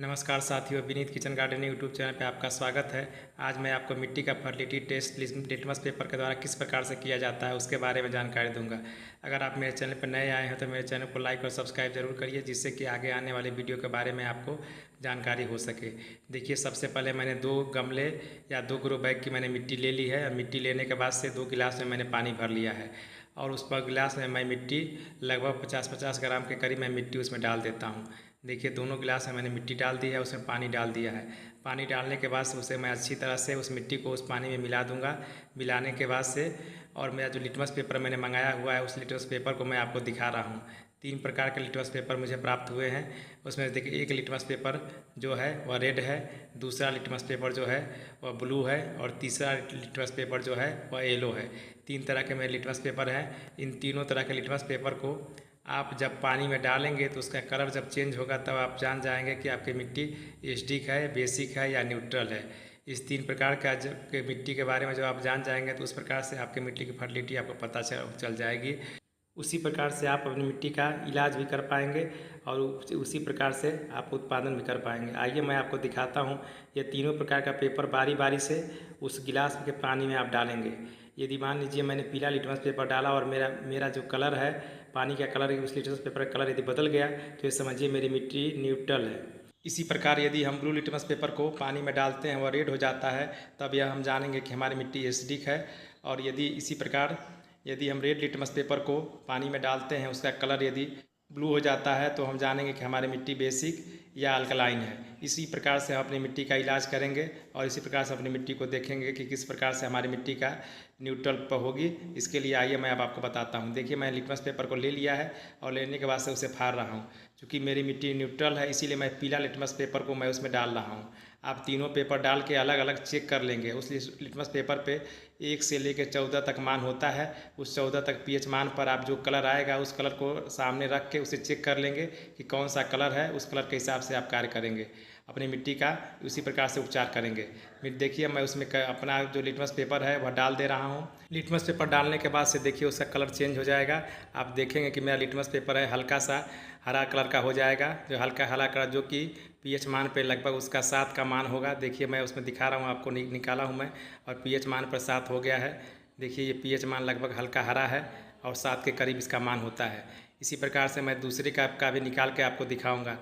नमस्कार साथियों, Vineet kitchen garden YouTube channel पे आपका स्वागत है। आज मैं आपको मिट्टी का फर्टिलिटी टेस्ट लिटमस पेपर के द्वारा किस प्रकार से किया जाता है उसके बारे में जानकारी दूंगा। अगर आप मेरे चैनल पर नए आए हैं तो मेरे चैनल को लाइक और सब्सक्राइब जरूर करिए, जिससे कि आगे आने वाले वीडियो के बारे में आपको जानकारी हो सके। देखिए, सबसे पहले मैंने 2 गमले या 2 ग्रो बैग की मैंने मिट्टी ले ली है। मिट्टी लेने के बाद से 2 गिलास में मैंने पानी भर लिया है और उस पर गिलास में मैं मिट्टी लगभग 50-50 ग्राम के करीब मैं मिट्टी उसमें डाल देता हूँ। देखिए, दोनों गिलास में मैंने मिट्टी डाल दी है, उसमें पानी डाल दिया है। पानी डालने के बाद से उसे मैं अच्छी तरह से उस मिट्टी को उस पानी में मिला दूंगा। मिलाने के बाद से और मेरा जो लिटमस पेपर मैंने मंगाया हुआ है उस लिटमस पेपर को मैं आपको दिखा रहा हूँ। 3 प्रकार के लिटमस पेपर मुझे प्राप्त हुए हैं। उसमें देखिए, एक लिटमस पेपर जो है वह रेड है, दूसरा लिटमस पेपर जो है वह ब्लू है और तीसरा लिटमस पेपर जो है वह येलो है। 3 तरह के मेरे लिटमस पेपर हैं। इन तीनों तरह के लिटमस पेपर को आप जब पानी में डालेंगे तो उसका कलर जब चेंज होगा तब आप जान जाएंगे कि आपकी मिट्टी एसिडिक है, बेसिक है या न्यूट्रल है। इस 3 प्रकार का जब के मिट्टी के बारे में जब आप जान जाएंगे तो उस प्रकार से आपकी मिट्टी की फर्टिलिटी आपको पता चल जाएगी। उसी प्रकार से आप अपनी मिट्टी का इलाज भी कर पाएंगे और उसी प्रकार से आप उत्पादन भी कर पाएंगे। आइए मैं आपको दिखाता हूँ। ये तीनों प्रकार का पेपर बारी बारी से उस गिलास के पानी में आप डालेंगे। यदि मान लीजिए मैंने पीला लिटमस पेपर डाला और मेरा जो कलर है, पानी का कलर, उस लिटमस पेपर का कलर यदि बदल गया तो ये समझिए मेरी मिट्टी न्यूट्रल है। इसी प्रकार यदि हम ब्लू लिटमस पेपर को पानी में डालते हैं, वह रेड हो जाता है, तब यह हम जानेंगे कि हमारी मिट्टी एसिडिक है। और यदि इसी प्रकार यदि हम रेड लिटमस पेपर को पानी में डालते हैं, उसका कलर यदि ब्लू हो जाता है तो हम जानेंगे कि हमारी मिट्टी बेसिक या अल्कलाइन है। इसी प्रकार से हम अपनी मिट्टी का इलाज करेंगे और इसी प्रकार से अपनी मिट्टी को देखेंगे कि किस प्रकार से हमारी मिट्टी का न्यूट्रल पर होगी। इसके लिए आइए मैं अब आपको बताता हूँ। देखिए, मैं लिटमस पेपर को ले लिया है और लेने के बाद से उसे फाड़ रहा हूँ। क्योंकि मेरी मिट्टी न्यूट्रल है इसीलिए मैं पीला लिटमस पेपर को मैं उसमें डाल रहा हूँ। आप तीनों पेपर डाल के अलग अलग चेक कर लेंगे। उस लिटमस पेपर पे 1 से लेकर 14 तक मान होता है। उस 14 तक पीएच मान पर आप जो कलर आएगा उस कलर को सामने रख के उसे चेक कर लेंगे कि कौन सा कलर है। उस कलर के हिसाब से आप कार्य करेंगे, अपनी मिट्टी का उसी प्रकार से उपचार करेंगे। देखिए, मैं उसमें अपना जो लिटमस पेपर है वह डाल दे रहा हूँ। लिटमस पेपर डालने के बाद से देखिए उसका कलर चेंज हो जाएगा। आप देखेंगे कि मेरा लिटमस पेपर है हल्का सा हरा कलर का हो जाएगा, जो हल्का हरा कलर, जो कि पीएच मान पे लगभग उसका 7 का मान होगा। देखिए, मैं उसमें दिखा रहा हूँ आपको, निकाला हूँ मैं और पीएच मान पर 7 हो गया है। देखिए, ये पीएच मान लगभग हल्का हरा है और 7 के करीब इसका मान होता है। इसी प्रकार से मैं दूसरे का भी निकाल के आपको दिखाऊंगा।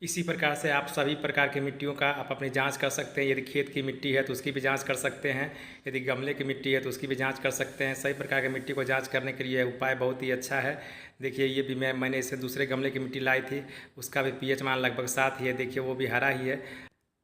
इसी प्रकार से आप सभी प्रकार की मिट्टियों का आप अपनी जांच कर सकते हैं। यदि खेत की मिट्टी है तो उसकी भी जांच कर सकते हैं, यदि गमले की मिट्टी है तो उसकी भी जांच कर सकते हैं। सभी प्रकार की मिट्टी को जांच करने के लिए उपाय बहुत ही अच्छा है। देखिए, ये भी मैंने इससे दूसरे गमले की मिट्टी लाई थी, उसका भी पीएच मान लगभग 7 ही है। देखिए, वो भी हरा ही है।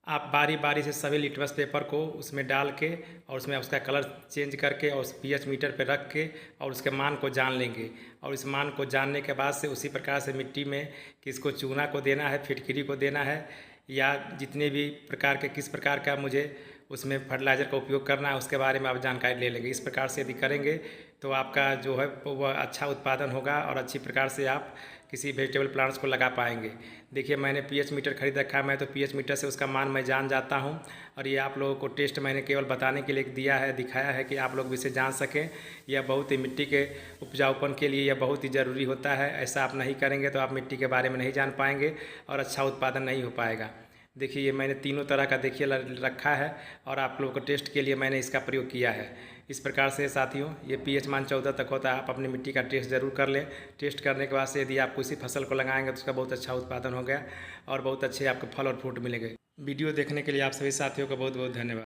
आप बारी बारी से सभी लिटमस पेपर को उसमें डाल के और उसमें उसका कलर चेंज करके और उस पीएच मीटर पर रख के और उसके मान को जान लेंगे। और इस मान को जानने के बाद से उसी प्रकार से मिट्टी में किसको चूना को देना है, फिटकरी को देना है, या जितने भी प्रकार के किस प्रकार का मुझे उसमें फर्टिलाइज़र का उपयोग करना है उसके बारे में आप जानकारी ले लेंगे। इस प्रकार से यदि करेंगे तो आपका जो है वह अच्छा उत्पादन होगा और अच्छी प्रकार से आप किसी वेजिटेबल प्लांट्स को लगा पाएंगे। देखिए, मैंने पीएच मीटर खरीद रखा है, मैं तो पीएच मीटर से उसका मान मैं जान जाता हूं। और ये आप लोगों को टेस्ट मैंने केवल बताने के लिए दिया है, दिखाया है कि आप लोग भी इसे जान सकें। यह बहुत ही मिट्टी के उपजाऊपन के लिए यह बहुत ही ज़रूरी होता है। ऐसा आप नहीं करेंगे तो आप मिट्टी के बारे में नहीं जान पाएंगे और अच्छा उत्पादन नहीं हो पाएगा। देखिए, ये मैंने तीनों तरह का देखिए रखा है और आप लोगों को टेस्ट के लिए मैंने इसका प्रयोग किया है। इस प्रकार से साथियों, ये पीएच मान 14 तक होता है। आप अपनी मिट्टी का टेस्ट ज़रूर कर लें। टेस्ट करने के बाद से यदि आप किसी फसल को लगाएंगे तो उसका बहुत अच्छा उत्पादन हो गया और बहुत अच्छे आपको फल और फ्रूट मिलेंगे। वीडियो देखने के लिए आप सभी साथियों का बहुत बहुत धन्यवाद।